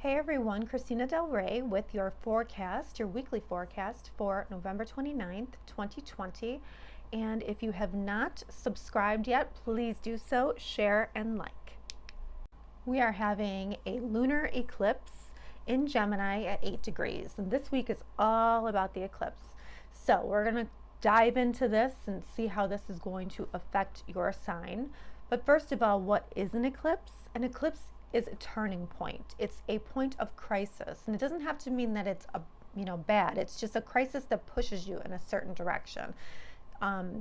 Hey everyone, Christina Del Rey with your forecast, your weekly forecast for November 29th, 2020. And if you have not subscribed yet, please do so, share and like. We are having a lunar eclipse in Gemini at 8 degrees. And this week is all about the eclipse. So we're going to dive into this and see how this is going to affect your sign. But first of all, what is an eclipse? An eclipse is a turning point. It's a point of crisis, and it doesn't have to mean that it's bad. It's just a crisis that pushes you in a certain direction.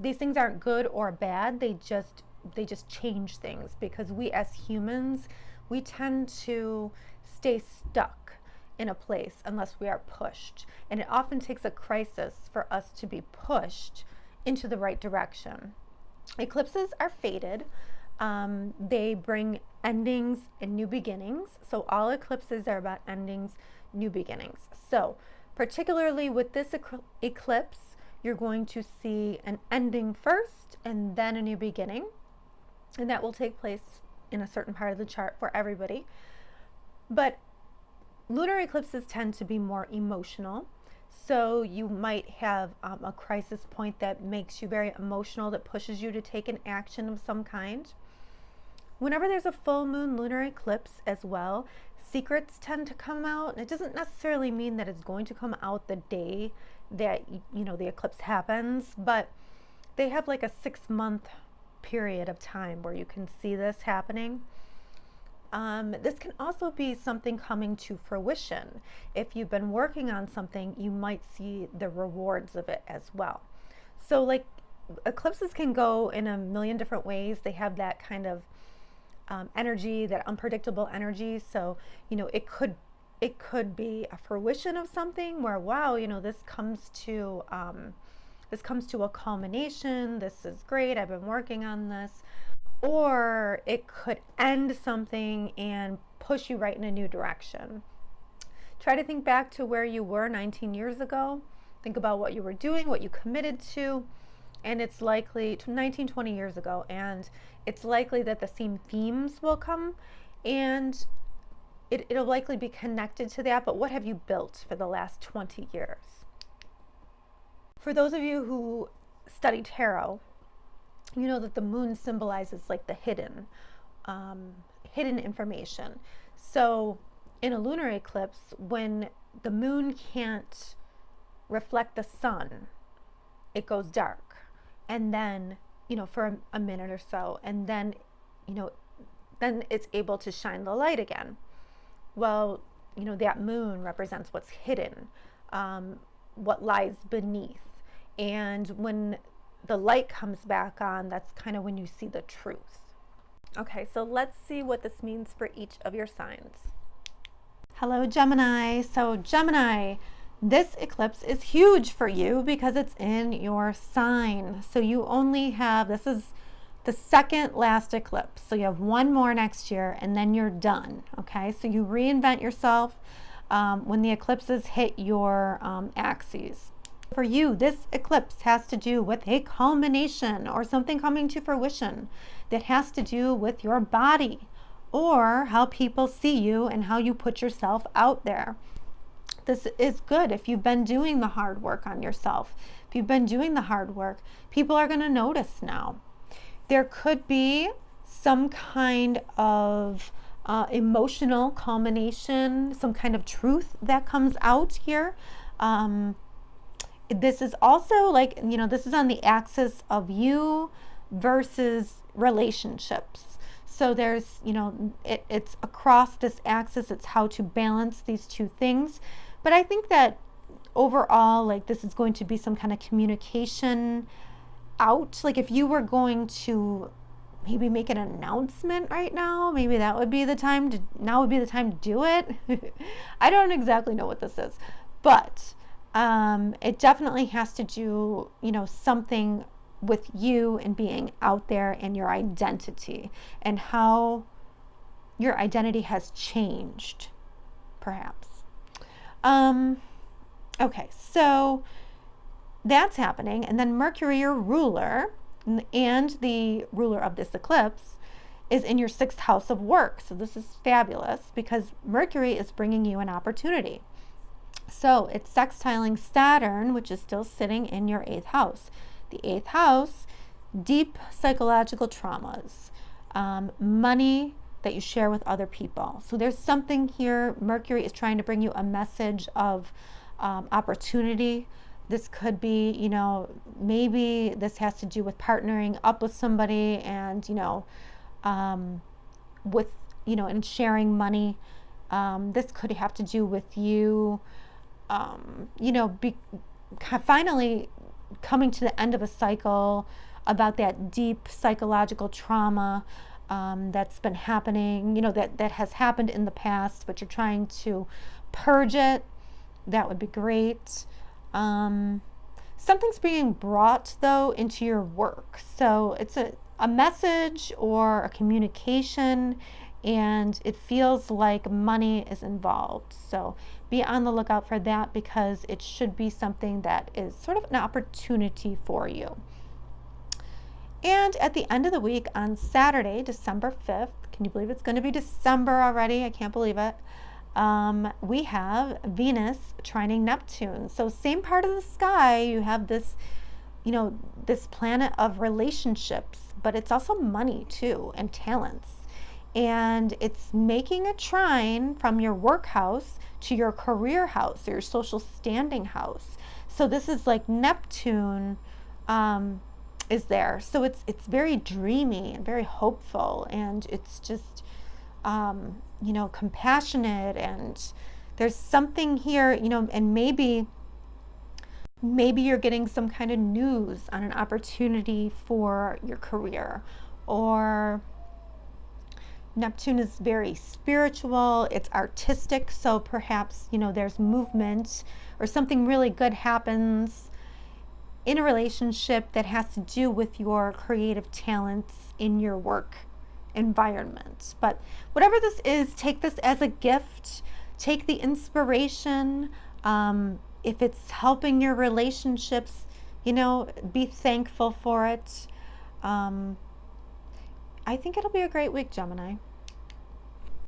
These things aren't good or bad. They just change things, because we as humans, we tend to stay stuck in a place unless we are pushed, and it often takes a crisis for us to be pushed into the right direction. Eclipses are fated. They bring endings and new beginnings. So all eclipses are about endings, new beginnings. So particularly with this eclipse, you're going to see an ending first and then a new beginning. And that will take place in a certain part of the chart for everybody. But lunar eclipses tend to be more emotional. So you might have a crisis point that makes you very emotional, that pushes you to take an action of some kind. Whenever there's a full moon lunar eclipse as well, secrets tend to come out. It doesn't necessarily mean that it's going to come out the day that the eclipse happens, but they have like a 6-month period of time where you can see this happening. This can also be something coming to fruition. If you've been working on something, you might see the rewards of it as well. So like eclipses can go in a million different ways. They have that kind of energy, that unpredictable energy. So it could be a fruition of something where, wow, this comes to a culmination. This is great. I've been working on this. Or it could end something and push you right in a new direction. Try to think back to where you were 19 years ago. Think about what you were doing, what you committed to, and it's likely 20 years ago, and it's likely that the same themes will come, and it'll likely be connected to that. But what have you built for the last 20 years? For those of you who study tarot, you know that the moon symbolizes like the hidden information. So in a lunar eclipse, when the moon can't reflect the sun, it goes dark. And then, for a minute or so, and then, then it's able to shine the light again. Well, that moon represents what's hidden, what lies beneath. And when the light comes back on, that's kind of when you see the truth. Okay, so let's see what this means for each of your signs. Hello, Gemini. So Gemini, this eclipse is huge for you because it's in your sign. So you only have, this is the second last eclipse. So you have one more next year and then you're done. Okay, so you reinvent yourself when the eclipses hit your axes. For you, this eclipse has to do with a culmination or something coming to fruition that has to do with your body or how people see you and how you put yourself out there. This is good if you've been doing the hard work on yourself. If you've been doing the hard work, people are going to notice now. There could be some kind of emotional culmination, some kind of truth that comes out here. This is also like, this is on the axis of you versus relationships. So there's, it's across this axis. It's how to balance these two things. But I think that overall, like, this is going to be some kind of communication out. Like if you were going to maybe make an announcement right now, maybe that would be the time to, now would be the time to do it. I don't exactly know what this is, but it definitely has to do, something with you and being out there and your identity and how your identity has changed, perhaps. Okay, so that's happening. And then Mercury, your ruler, and the ruler of this eclipse, is in your 6th house of work. So this is fabulous because Mercury is bringing you an opportunity. So it's sextiling Saturn, which is still sitting in your 8th house. The 8th house, deep psychological traumas, money that you share with other people. So there's something here. Mercury is trying to bring you a message of opportunity. This could be, you know, maybe this has to do with partnering up with somebody and, you know, with, you know, and sharing money. This could have to do with you, you know, finally coming to the end of a cycle about that deep psychological trauma that's been happening, you know, that has happened in the past, but you're trying to purge it. That would be great. Something's being brought, though, into your work. So it's a message or a communication, and it feels like money is involved. So be on the lookout for that because it should be something that is sort of an opportunity for you. And at the end of the week on Saturday, December 5th, can you believe it's going to be December already? I can't believe it. We have Venus trining Neptune. So same part of the sky, you have this, you know, this planet of relationships, but it's also money too and talents. And it's making a trine from your work house to your career house or your social standing house. So this is like Neptune is there. So it's very dreamy and very hopeful, and it's just you know, compassionate, and there's something here, you know, and maybe you're getting some kind of news on an opportunity for your career. Or Neptune is very spiritual, it's artistic, so perhaps, you know, there's movement or something really good happens in a relationship that has to do with your creative talents in your work environment. But whatever this is, take this as a gift, take the inspiration. If it's helping your relationships, you know, be thankful for it. I think it'll be a great week, Gemini.